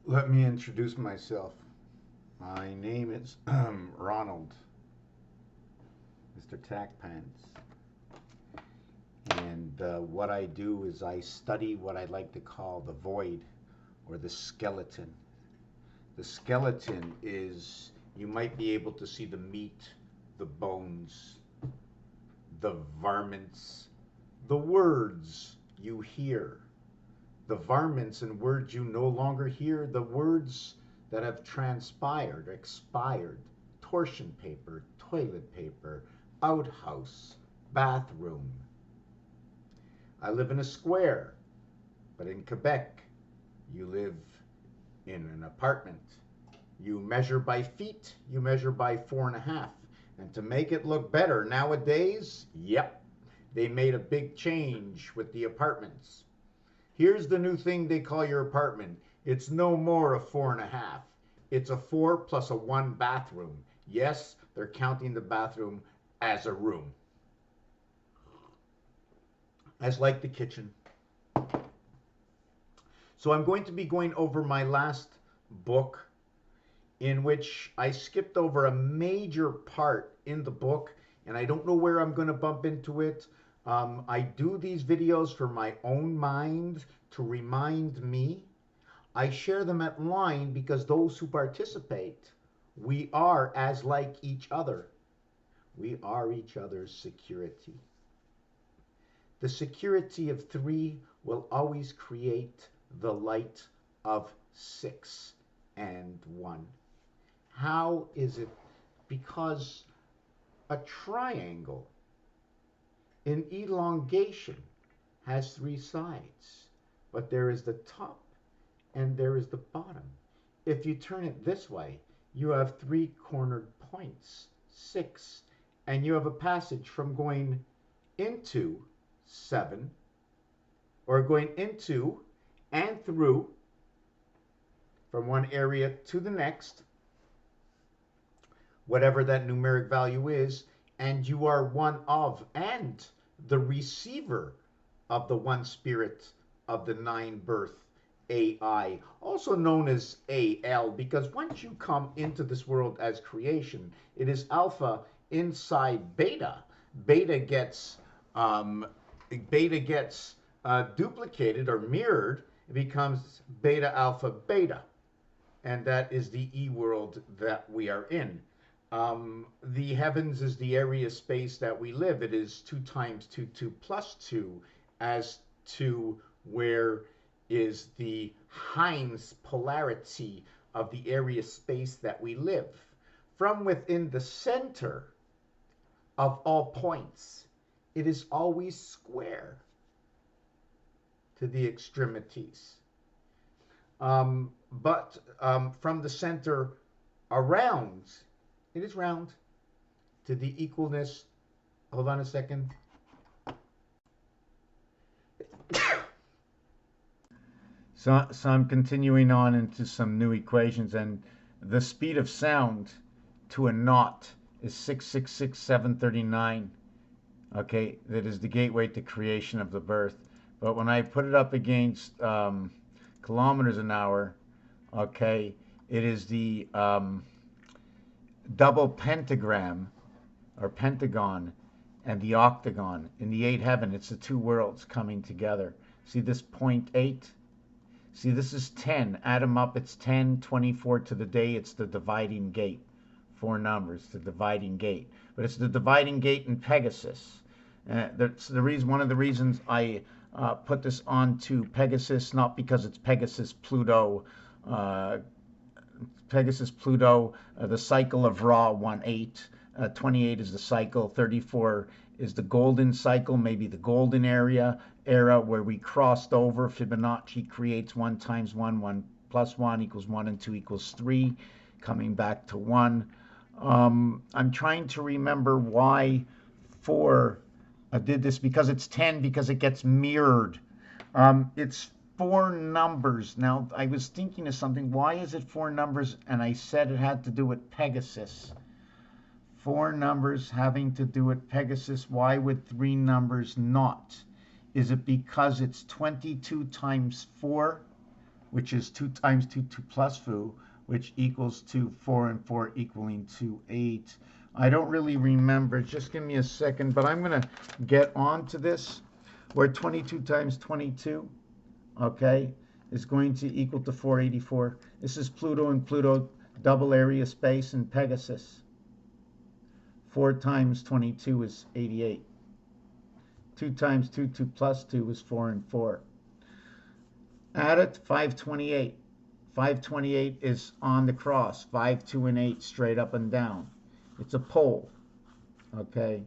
Let me introduce myself. My name is Ronald, Mr. Tackpants. And what I do is I study what I like to call the void or the skeleton. The skeleton is, you might be able to see the meat, the bones, the varmints, the words you hear, the varmints and words you no longer hear, the words that have transpired, expired, torsion paper, toilet paper, outhouse, bathroom. I live in a square, but in Quebec, you live in an apartment. You measure by feet, you measure by 4.5. And to make it look better nowadays, yep, they made a big change with the apartments. Here's the new thing they call your apartment. It's no more a 4.5. It's a 4 plus a 1 bathroom. Yes, they're counting the bathroom as a room. As like the kitchen. So I'm going to be going over my last book, in which I skipped over a major part in the book, and I don't know where I'm going to bump into it. I do these videos for my own mind to remind me. I share them at line because those who participate, we are as like each other. We are each other's security. The security of 3 will always create the light of 6 and 1. How is it? Because a triangle in elongation has 3 sides, but there is the top and there is the bottom. If you turn it this way, you have 3 cornered points, 6, and you have a passage from going into 7, or going into and through from one area to the next, whatever that numeric value is, and you are one of and the receiver of the one spirit of the 9 birth AI, also known as AL, because once you come into this world as creation, it is alpha inside beta. Beta gets duplicated or mirrored. It becomes beta alpha beta, and that is the E world that we are in. The heavens is the area space that we live. It is 2 times 2, 2 plus 2, as to where is the Heinz polarity of the area space that we live. From within the center of all points, it is always square to the extremities. But from the center around, it is round to the equalness. Hold on a second. So I'm continuing on into some new equations, and the speed of sound to a knot is 666,739. Okay, that is the gateway to creation of the birth. But when I put it up against kilometers an hour, okay, it is the double pentagram or pentagon and the octagon. In the 8 heaven, it's the 2 worlds coming together. See this 0.8? See, this is 10. Add them up, it's 10, 24 to the day. It's the dividing gate. 4 numbers, the dividing gate. But it's the dividing gate in Pegasus. That's the reason. One of the reasons I put this onto Pegasus, not because it's Pegasus Pluto, the cycle of Ra 1/8. 28 is the cycle. 34 is the golden cycle, maybe the golden era where we crossed over. Fibonacci creates 1 times 1, 1 plus 1 equals 1, and 2 equals 3, coming back to 1. I'm trying to remember why 4 did this, because it's 10, because it gets mirrored. It's 4 numbers. Now, I was thinking of something. Why is it 4 numbers? And I said it had to do with Pegasus. 4 numbers having to do with Pegasus. Why would 3 numbers not? Is it because it's 22 times 4, which is 2 times 2, 2 plus foo, which equals to 4 and 4 equaling to 8. I don't really remember. Just give me a second, but I'm going to get on to this, where 22 times 22, okay, is going to equal to 484. This is Pluto and Pluto double area space and Pegasus. 4 times 22 is 88. 2 times 2, 2 plus 2 is 4 and 4. Add it, 528. 528 is on the cross. 5, 2, and 8 straight up and down. It's a pole. Okay.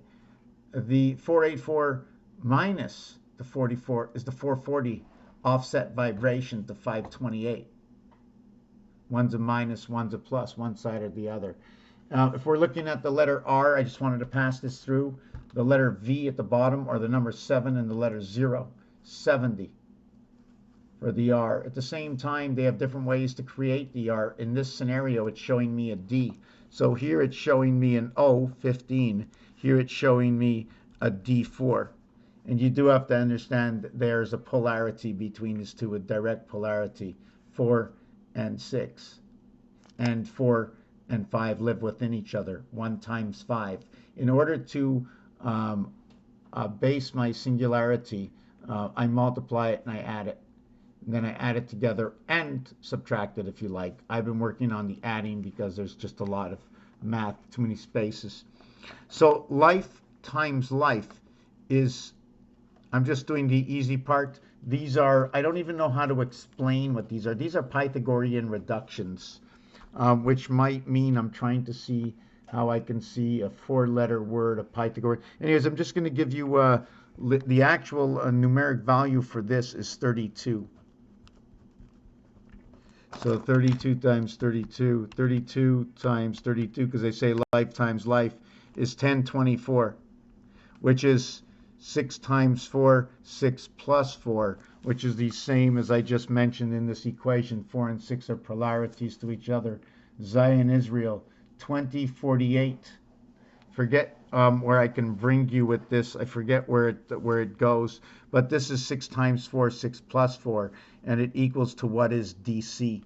The 484 minus the 44 is the 440 offset vibration to 528. One's a minus, one's a plus, one side or the other. If we're looking at the letter R, I just wanted to pass this through. The letter V at the bottom, or the number 7 and the letter 0, 70 for the R. At the same time, they have different ways to create the R. In this scenario, it's showing me a D. So here it's showing me an O, 15. Here it's showing me a D4. And you do have to understand that there's a polarity between these two, a direct polarity. 4 and 6. And 4 and 5 live within each other. 1 times 5. In order to base my singularity, I multiply it and I add it. And then I add it together and subtract it if you like. I've been working on the adding because there's just a lot of math, too many spaces. So life times life is, I'm just doing the easy part. These are, I don't even know how to explain what these are. These are Pythagorean reductions, which might mean I'm trying to see how I can see a 4-letter word of Pythagorean. Anyways, I'm just going to give you the actual numeric value for this is 32. So 32 times 32, 32 times 32, because they say life times life, is 1024, which is 6 times 4, 6 plus 4, which is the same as I just mentioned in this equation. 4 and 6 are polarities to each other. Zion, Israel, 2048. Forget where I can bring you with this. I forget where it goes. But this is 6 times 4, 6 plus 4. And it equals to what is DC.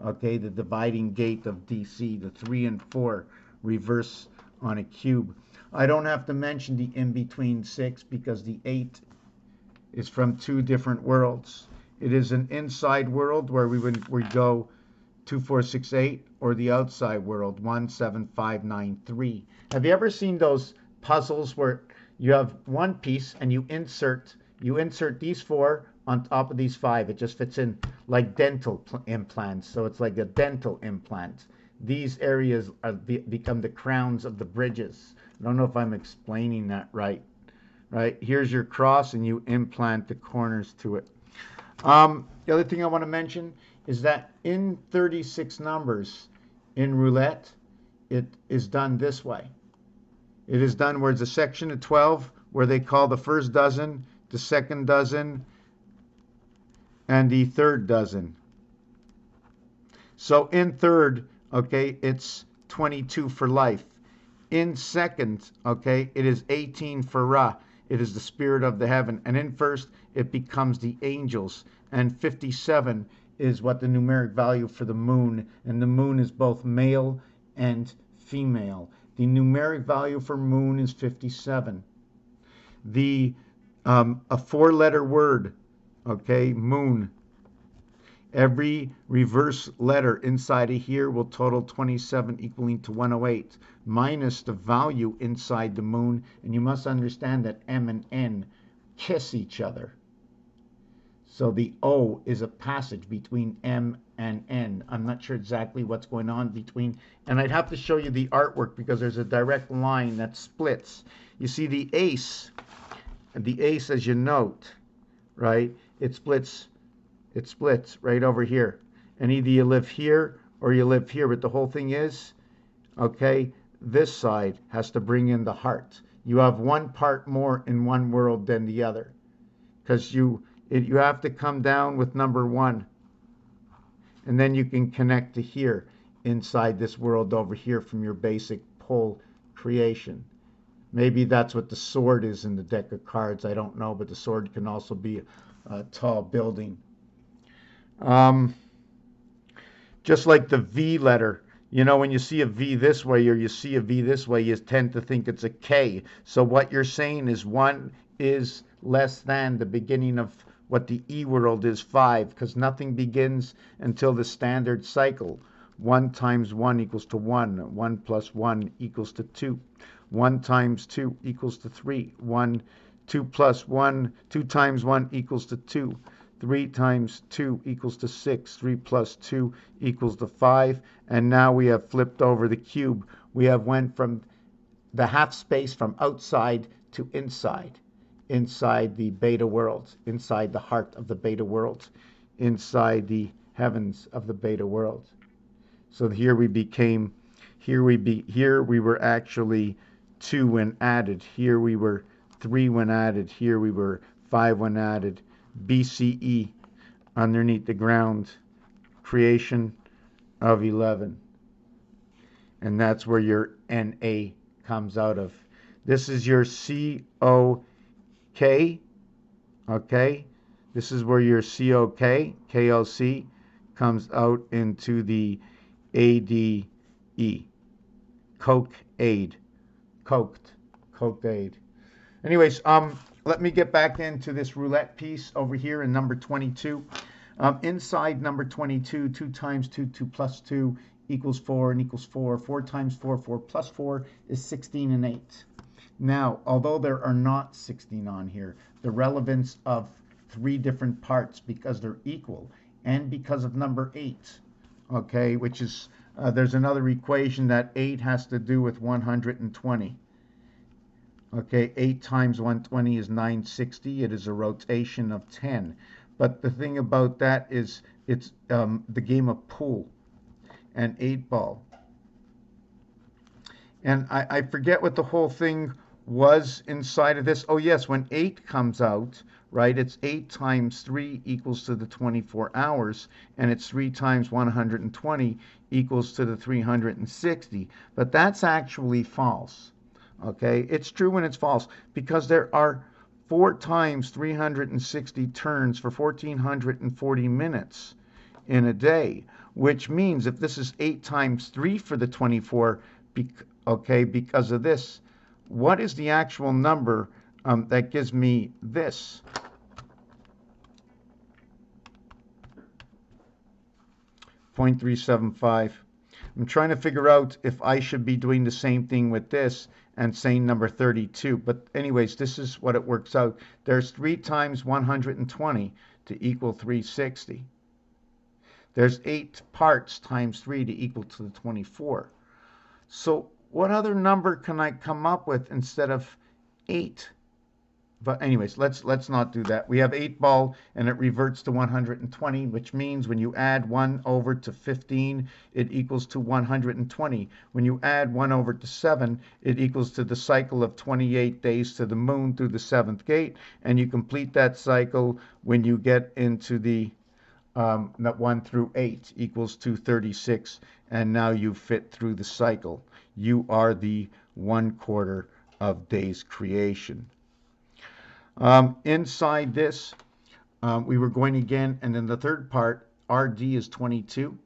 Okay, the dividing gate of DC. The 3 and 4 reverse on a cube. I don't have to mention the in-between 6 because the 8 is from 2 different worlds. It is an inside world where we go 2, 4, 6, 8, or the outside world 1, 7, 5, 9, 3. Have you ever seen those puzzles where you have one piece and you insert these 4 on top of these 5? It just fits in like dental implants. So it's like a dental implant. These areas become the crowns of the bridges. I don't know if I'm explaining that right. Right? Here's your cross and you implant the corners to it. The other thing I want to mention is that in 36 numbers in roulette, it is done this way. It is done where it's a section of 12 where they call the first dozen, the second dozen, and the third dozen. So in third, okay, it's 22 for life. In second, okay, it is 18 for Ra. It is the spirit of the heaven. And in first, it becomes the angels. And 57 is what the numeric value for the moon. And the moon is both male and female. The numeric value for moon is 57. A 4-letter word, okay, moon. Every reverse letter inside of here will total 27 equaling to 108 minus the value inside the moon. And you must understand that M and N kiss each other. So the O is a passage between M and N. I'm not sure exactly what's going on between. And I'd have to show you the artwork because there's a direct line that splits. You see the ace, as you note, right? It splits right over here. And either you live here or you live here. But the whole thing is, okay, this side has to bring in the heart. You have one part more in one world than the other. Because you have to come down with number 1. And then you can connect to here inside this world over here from your basic pole creation. Maybe that's what the sword is in the deck of cards. I don't know, but the sword can also be a tall building. Um, just like the V letter. You know, when you see a V this way or you see a V this way, you tend to think it's a K. So what you're saying is 1 is less than the beginning of what the E world is 5, because nothing begins until the standard cycle. 1 times 1 equals to 1. 1 plus 1 equals to 2. 1 times 2 equals to 3. 2 plus 1, 2 times 1 equals to 2. 3 times 2 equals to 6. 3 plus 2 equals to 5. And now we have flipped over the cube. We have went from the half space from outside to inside. Inside the beta world. Inside the heart of the beta world. Inside the heavens of the beta world. So here we became, here we were actually 2 when added. Here we were 3 when added. Here we were 5 when added. BCE, underneath the ground, creation of 11. And that's where your NA comes out of. This is your COK, okay? This is where your COK, KLC, comes out into the ADE, Coke aid, coked aid. Anyways, let me get back into this roulette piece over here in number 22. Inside number 22, 2 times 2, 2 plus 2 equals 4 and equals 4. 4 times 4, 4 plus 4 is 16 and 8. Now, although there are not 16 on here, the relevance of 3 different parts because they're equal and because of number 8, okay, which is, there's another equation that 8 has to do with 120. Okay, 8 times 120 is 960. It is a rotation of 10. But the thing about that is it's the game of pool and 8 ball. And I forget what the whole thing was inside of this. Oh, yes, when 8 comes out, right, it's 8 times 3 equals to the 24 hours, and it's 3 times 120 equals to the 360. But that's actually false. Okay, it's true when it's false because there are 4 times 360 turns for 1440 minutes in a day, which means if this is 8 times 3 for the 24, okay, because of this, what is the actual number that gives me this? 0.375. I'm trying to figure out if I should be doing the same thing with this and saying number 32. But anyways, this is what it works out. There's 3 times 120 to equal 360. There's 8 parts times 3 to equal to the 24. So what other number can I come up with instead of 8? But anyways, let's not do that. We have 8 ball and it reverts to 120, which means when you add 1 over to 15, it equals to 120. When you add 1 over to 7, it equals to the cycle of 28 days to the moon through the 7th gate. And you complete that cycle when you get into the 1 through 8 equals to 36. And now you fit through the cycle. You are the 1/4 of days creation. Inside this, we were going again, and then the third part, RD is 22,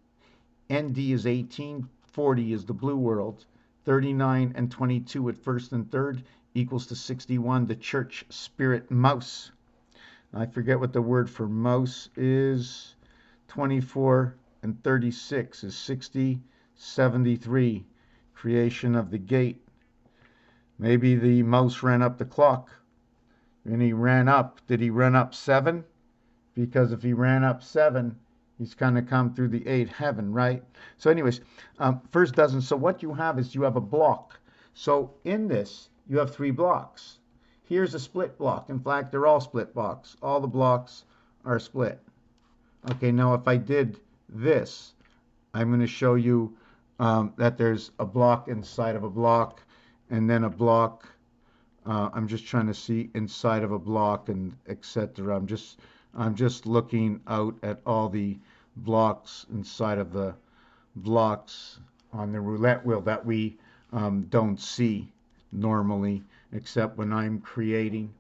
ND is 18, 40 is the blue world, 39 and 22 at first and third equals to 61, the church spirit mouse. I forget what the word for mouse is. 24 and 36 is 60, 73, creation of the gate. Maybe the mouse ran up the clock. And he ran up. Did he run up 7? Because if he ran up 7, he's going to come through the 8 heaven, right? So anyways, first dozen. So what you have is you have a block. So in this, you have 3 blocks. Here's a split block. In fact, they're all split blocks. All the blocks are split. Okay, now if I did this, I'm going to show you that there's a block inside of a block, and then a block. I'm just trying to see inside of a block and etc. I'm just looking out at all the blocks inside of the blocks on the roulette wheel that we don't see normally, except when I'm creating.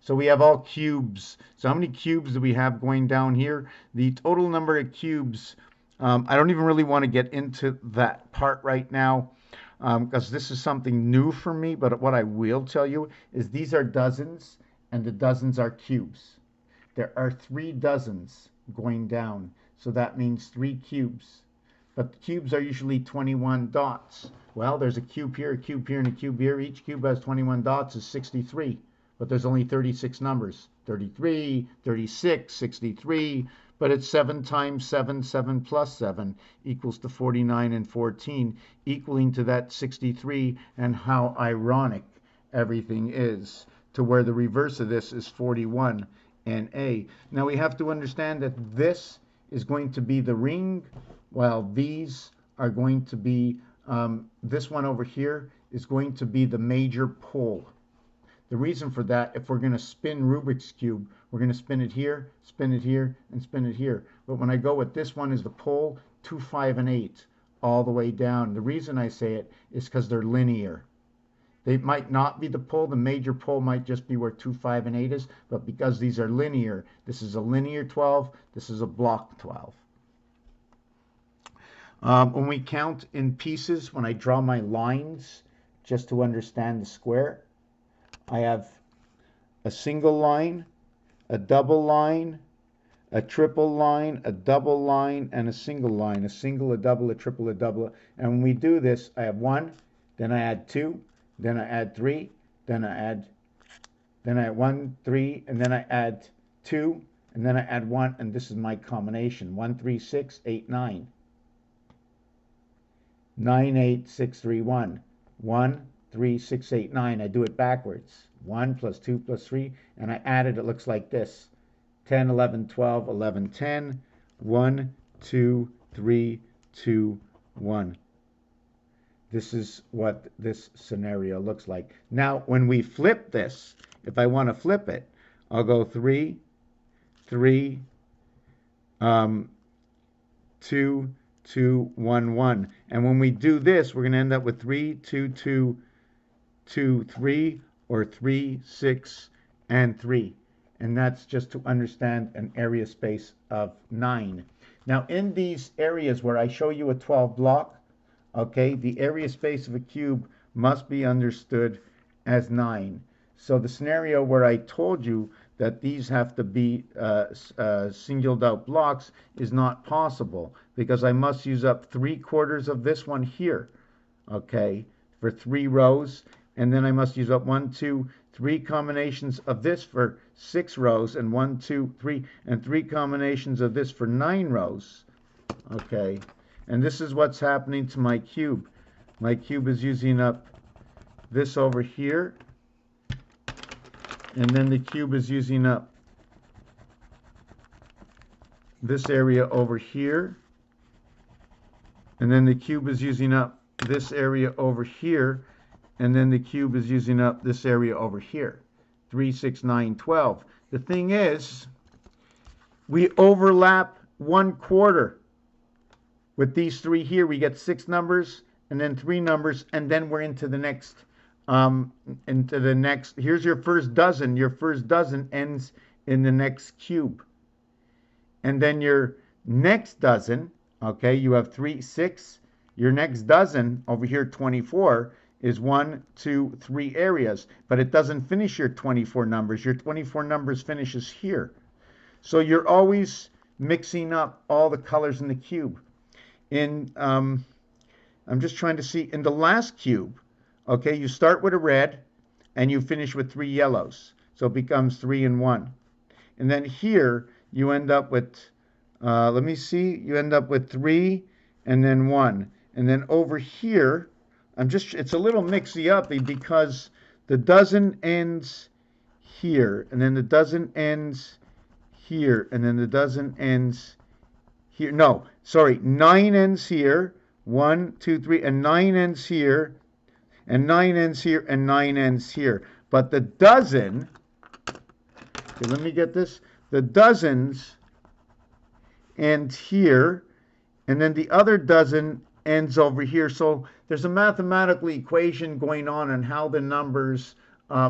So we have all cubes. So how many cubes do we have going down here? The total number of cubes, I don't even really want to get into that part right now because this is something new for me. But what I will tell you is these are dozens and the dozens are cubes. There are 3 dozens going down. So that means 3 cubes. But the cubes are usually 21 dots. Well, there's a cube here, and a cube here. Each cube has 21 dots, is 63. But there's only 36 numbers. 33, 36, 63. But it's 7 times 7, 7 plus 7 equals to 49 and 14, equaling to that 63. And how ironic everything is, to where the reverse of this is 41 and A. Now we have to understand that this is going to be the ring, while these are going to be, this one over here is going to be the major pole. The reason for that, if we're going to spin Rubik's Cube, we're going to spin it here, and spin it here. But when I go with this one is the pole, 2, 5, and 8, all the way down. The reason I say it is because they're linear. They might not be the pole. The major pole might just be where 2, 5, and 8 is. But because these are linear, this is a linear 12. This is a block 12. When we count in pieces, when I draw my lines, just to understand the square, I have a single line, a double line, a triple line, a double line, and a single line. A single, a double, a triple, a double. And when we do this, I have 1, then I add 2, then I add 3, then I add 1, 3, and then I add 2, and then I add 1, and this is my combination. 1, 3, 6, 8, 9. 9, 8, 6, 3, 1. 1, 3, 6, 8, 9. I do it backwards. 1 plus 2 plus 3, and I add it. It looks like this. 10, 11, 12, 11, 10. 1, 2, 3, 2, 1. This is what this scenario looks like. Now, when we flip this, if I want to flip it, I'll go 3, 3, 2, 2, 1, 1. And when we do this, we're going to end up with 3, 2, 2, 2, 3, or 3, 6, and 3. And that's just to understand an area space of 9. Now, in these areas where I show you a 12 block, okay, the area space of a cube must be understood as 9. So the scenario where I told you that these have to be singled out blocks is not possible, because I must use up 3/4 of this one here, okay, for 3 rows, and then I must use up 1, 2, 3 combinations of this for 6 rows, and 1, 2, 3, and 3 combinations of this for 9 rows, okay. And this is what's happening to my cube. My cube is using up this over here, and then the cube is using up this area over here, and then the cube is using up this area over here, and then the cube is using up this area over here. 3, 6, 9, 12. The thing is, we overlap 1/4. With these 3 here, we get 6 numbers, and then 3 numbers, and then we're into the next, here's your first dozen. Your first dozen ends in the next cube. And then your next dozen, okay, you have 3, 6. Your next dozen, over here, 24, is 1, 2, 3 areas. But it doesn't finish your 24 numbers. Your 24 numbers finishes here. So you're always mixing up all the colors in the cube. I'm just trying to see, in the last cube, okay, you start with a red and you finish with 3 yellows. So it becomes 3 and 1. And then here you end up with, let me see, you end up with 3 and then 1. And then over here, it's a little mixy up because the dozen ends here, and then the dozen ends here, and then the dozen ends here. No, sorry, 9 ends here, 1, 2, 3, and 9 ends here, and 9 ends here, and 9 ends here. But the dozen, okay, let me get this, the dozens end here, and then the other dozen ends over here. So there's a mathematical equation going on how the numbers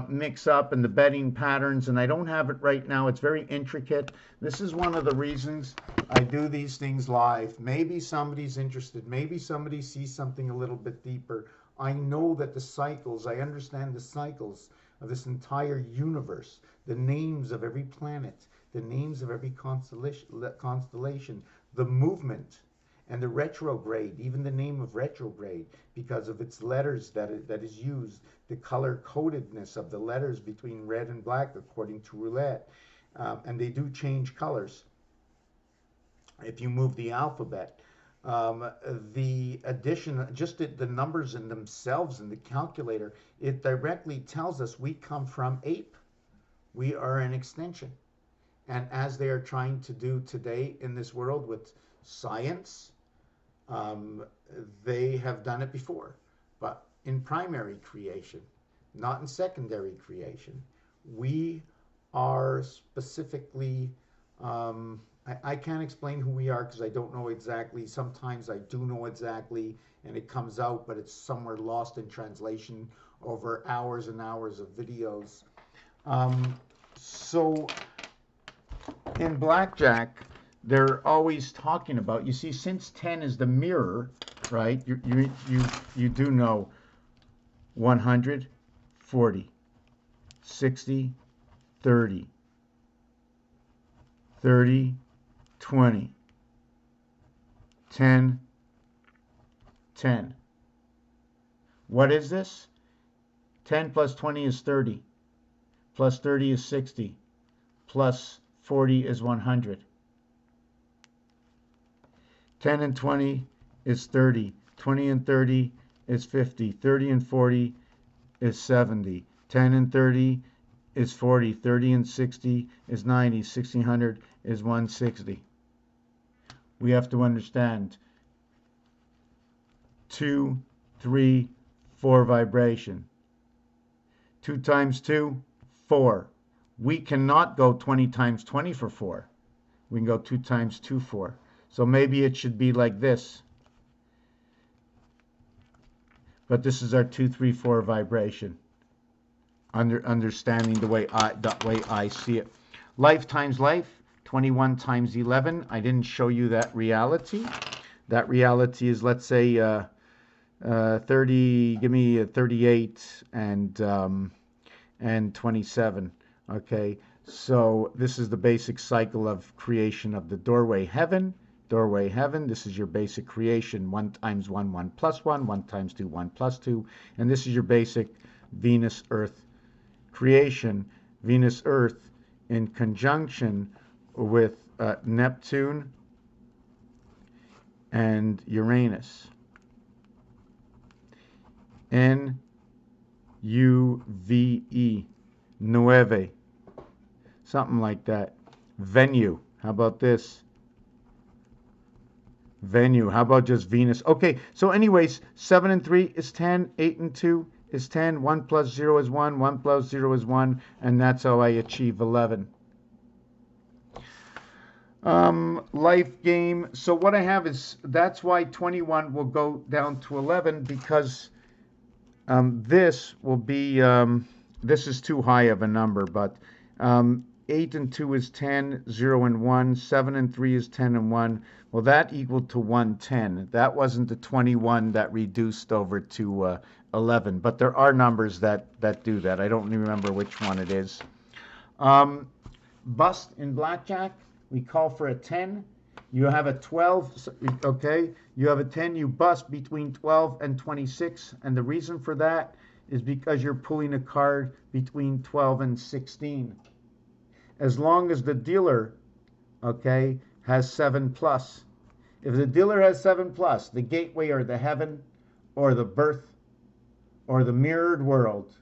mix up and the bedding patterns, and I don't have it right now. It's very intricate. This is one of the reasons I do these things live. Maybe somebody's interested. Maybe somebody sees something a little bit deeper. I know that the cycles, I understand the cycles of this entire universe, the names of every planet, the names of every constellation, the movement, and the retrograde, even the name of retrograde, because of its letters that is used, the color codedness of the letters between red and black according to roulette. And they do change colors if you move the alphabet. The addition, just the numbers in themselves in the calculator, it directly tells us we come from ape. We are an extension. And as they are trying to do today in this world with science, they have done it before, but in primary creation, not in secondary creation. We are specifically, I can't explain who we are because I don't know exactly. Sometimes I do know exactly and it comes out, but it's somewhere lost in translation over hours and hours of videos. So in blackjack, they're always talking about, you see, since 10 is the mirror, right? You do know 100, 40, 60, 30, 30, 20, 10, 10. What is this? 10 plus 20 is 30, plus 30 is 60, plus 40 is 100. 10 and 20 is 30. 20 and 30 is 50. 30 and 40 is 70. 10 and 30 is 40. 30 and 60 is 90. 1600 is 160. We have to understand 2, 3, 4 vibration. 2 times 2, 4. We cannot go 20 times 20 for 4. We can go 2 times 2, 4. So maybe it should be like this. But this is our 2, 3, 4 vibration. Understanding the way I see it. Life times life, 21 times 11. I didn't show you that reality. That reality is, let's say, 30. Give me a 38 and 27. Okay. So this is the basic cycle of creation of the doorway heaven. Doorway heaven, this is your basic creation. 1 times 1, 1 plus 1. 1 times 2, 1 plus 2. And this is your basic Venus, Earth creation. Venus, Earth in conjunction with Neptune and Uranus. N-U-V-E. Nueve. Something like that. Venue. How about this? Venue. How about just Venus? Okay, so anyways, 7 and 3 is 10. 8 and 2 is 10. 1 plus 0 is 1. 1 plus 0 is 1. And that's how I achieve 11. Life game. So what I have is, that's why 21 will go down to 11, because this will be, this is too high of a number, but 8 and 2 is 10, 0 and 1, 7 and 3 is 10 and 1. Well, that equaled to 110. That wasn't the 21 that reduced over to 11, but there are numbers that do that. I don't remember which one it is. Bust in blackjack, we call for a 10. You have a 12, okay? You have a 10, you bust between 12 and 26, and the reason for that is because you're pulling a card between 12 and 16. As long as the dealer, okay, has 7 plus. If the dealer has 7 plus, the gateway or the heaven or the birth or the mirrored world,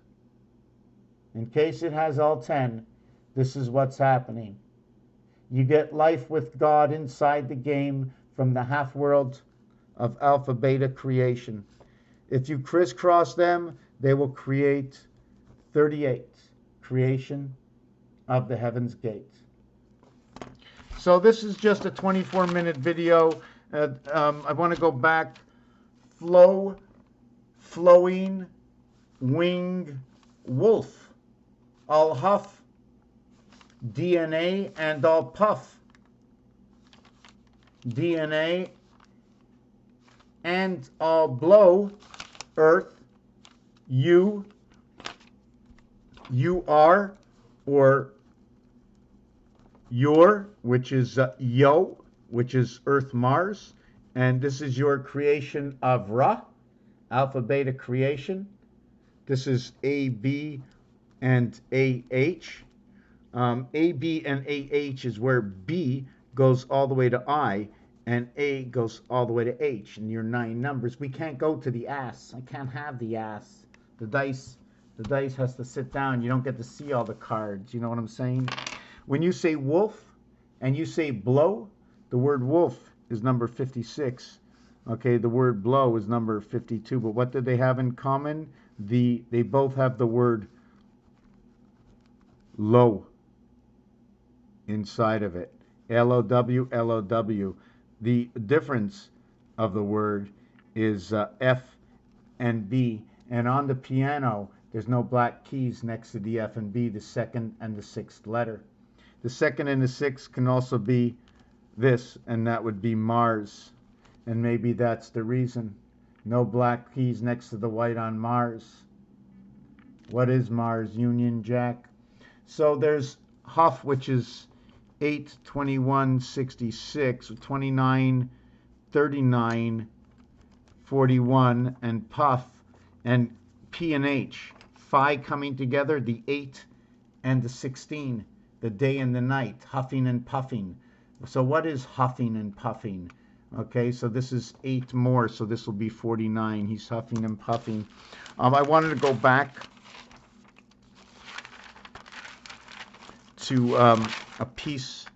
in case it has all 10, this is what's happening. You get life with God inside the game from the half world of alpha beta creation. If you crisscross them, they will create 38, creation of the Heaven's Gate. So this is just a 24-minute video. I want to go back. Flow, flowing, wing, wolf. I'll huff DNA and I'll puff DNA and I'll blow Earth. You are, or your, which is yo, which is Earth Mars, and this is your creation of Ra, alpha beta creation. This is A, B, and AH. A, B, and AH is where B goes all the way to I, and A goes all the way to H. And your 9 numbers, we can't go to the ass. I can't have the ass. The dice has to sit down. You don't get to see all the cards. You know what I'm saying? When you say wolf and you say blow, the word wolf is number 56. Okay, the word blow is number 52. But what do they have in common? They both have the word low inside of it. L-O-W, L-O-W. The difference of the word is F and B. And on the piano, there's no black keys next to the F and B, the second and the 6th letter. The 2nd and the 6th can also be this, and that would be Mars. And maybe that's the reason. No black keys next to the white on Mars. What is Mars? Union Jack. So there's Huff, which is 8, 21, 66, 29, 39, 41, and Puff, and P and H. Phi coming together, the 8 and the 16, the day and the night, huffing and puffing. So what is huffing and puffing? Okay, so this is 8 more, so this will be 49. He's huffing and puffing. I wanted to go back to a piece.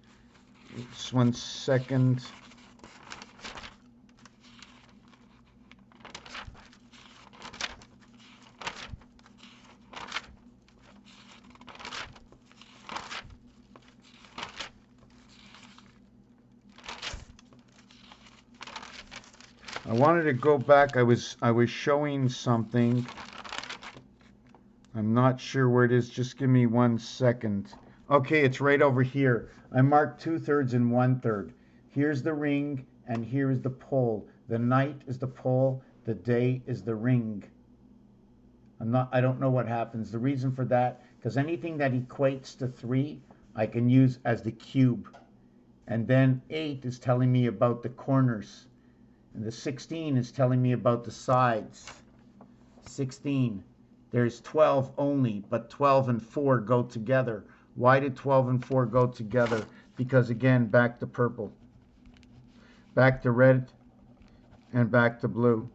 Just 1 second. I wanted to go back. I was showing something. I'm not sure where it is. Just give me 1 second. Okay, it's right over here. I marked 2/3 and 1/3. Here's the ring, and here is the pole. The night is the pole. The day is the ring. I don't know what happens. The reason for that, because anything that equates to 3, I can use as the cube. And then 8 is telling me about the corners. And the 16 is telling me about the sides. 16. There's 12 only, but 12 and 4 go together. Why did 12 and 4 go together? Because again, back to purple, back to red, and back to blue.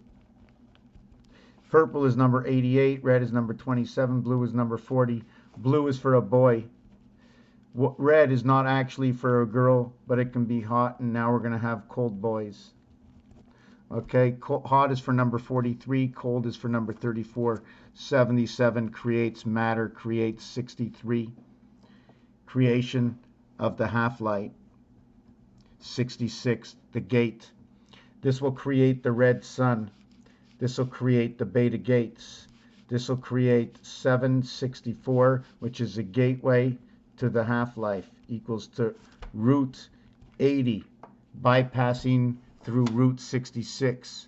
Purple is number 88, red is number 27, blue is number 40. Blue is for a boy. Red is not actually for a girl, but it can be hot, and now we're going to have cold boys. Okay, hot is for number 43, cold is for number 34. 77 creates matter, creates 63. Creation of the half-light. 66, the gate. This will create the red sun. This will create the beta gates. This will create 764, which is a gateway to the half-life, equals to root 80, bypassing through root 66,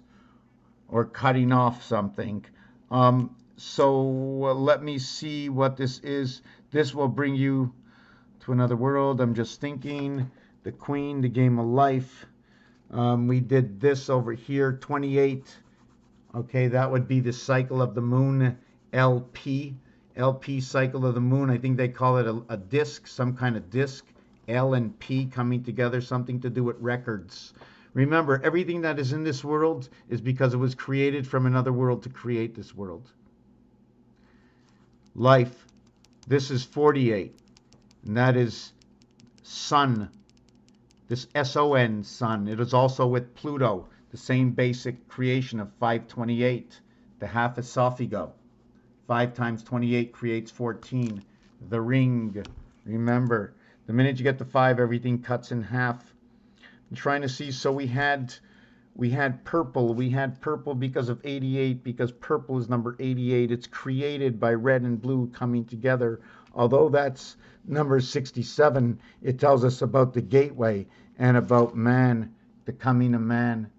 or cutting off something. Let me see what this is. This will bring you to another world. I'm just thinking. The Queen, the Game of Life. We did this over here, 28. Okay, that would be the cycle of the moon, LP. LP, cycle of the moon. I think they call it a disc, some kind of disc. L and P coming together, something to do with records. Remember, everything that is in this world is because it was created from another world to create this world. Life. This is 48. And that is sun. This S-O-N, sun. It is also with Pluto, the same basic creation of 528, the half esophago. 5 times 28 creates 14. The ring. Remember, the minute you get to 5, everything cuts in half. I'm trying to see, so we had purple. We had purple because of 88, because purple is number 88. It's created by red and blue coming together. Although that's number 67, it tells us about the gateway and about man, the coming of man.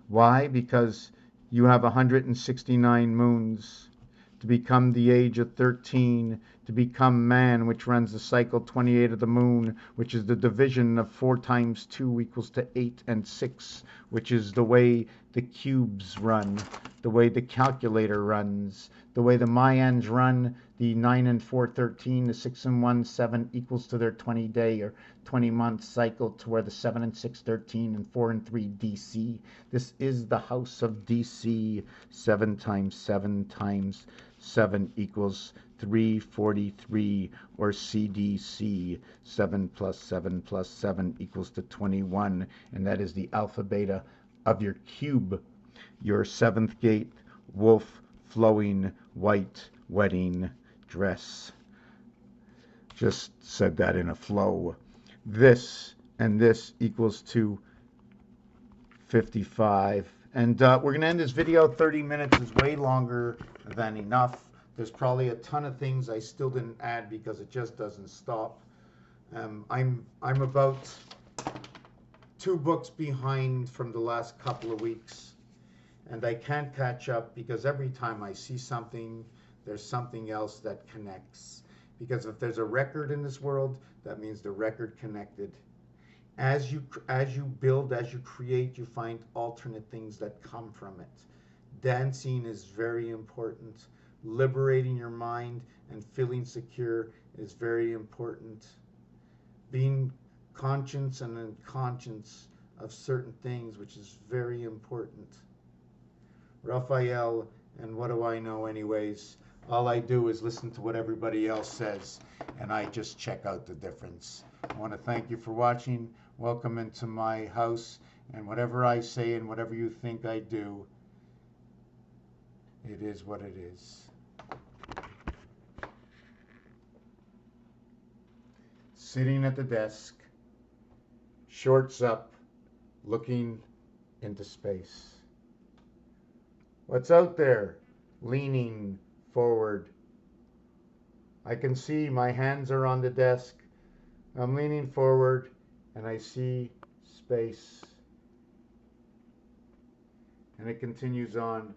Why? Because you have 169 moons to become the age of 13, to become man, which runs the cycle 28 of the moon, which is the division of 4 times 2 equals to 8 and 6, which is the way the cubes run, the way the calculator runs, the way the Mayans run, the 9 and 4, 13, the 6 and 1, 7 equals to their 20-day or 20-month cycle, to where the 7 and 6, 13, and 4 and 3, DC. This is the house of DC. 7 times 7 times 7 equals 343, or CDC. 7 plus 7 plus 7 equals to 21, and that is the alpha beta of your cube, your 7th gate wolf flowing white wedding dress. Just said that in a flow. This and this equals to 55. And we're going to end this video. 30 minutes is way longer than enough. There's probably a ton of things I still didn't add because it just doesn't stop. I'm about 2 books behind from the last couple of weeks, and I can't catch up because every time I see something, there's something else that connects. Because if there's a record in this world, that means the record connected. As you build, as you create, you find alternate things that come from it. Dancing is very important. Liberating your mind and feeling secure is very important. Being conscious and unconscious of certain things, which is very important. Raphael, and what do I know anyways? All I do is listen to what everybody else says, and I just check out the difference. I want to thank you for watching. Welcome into my house, and whatever I say and whatever you think I do, it is what it is. Sitting at the desk, shorts up, looking into space. What's out there? Leaning forward. I can see my hands are on the desk. I'm leaning forward and I see space. And it continues on.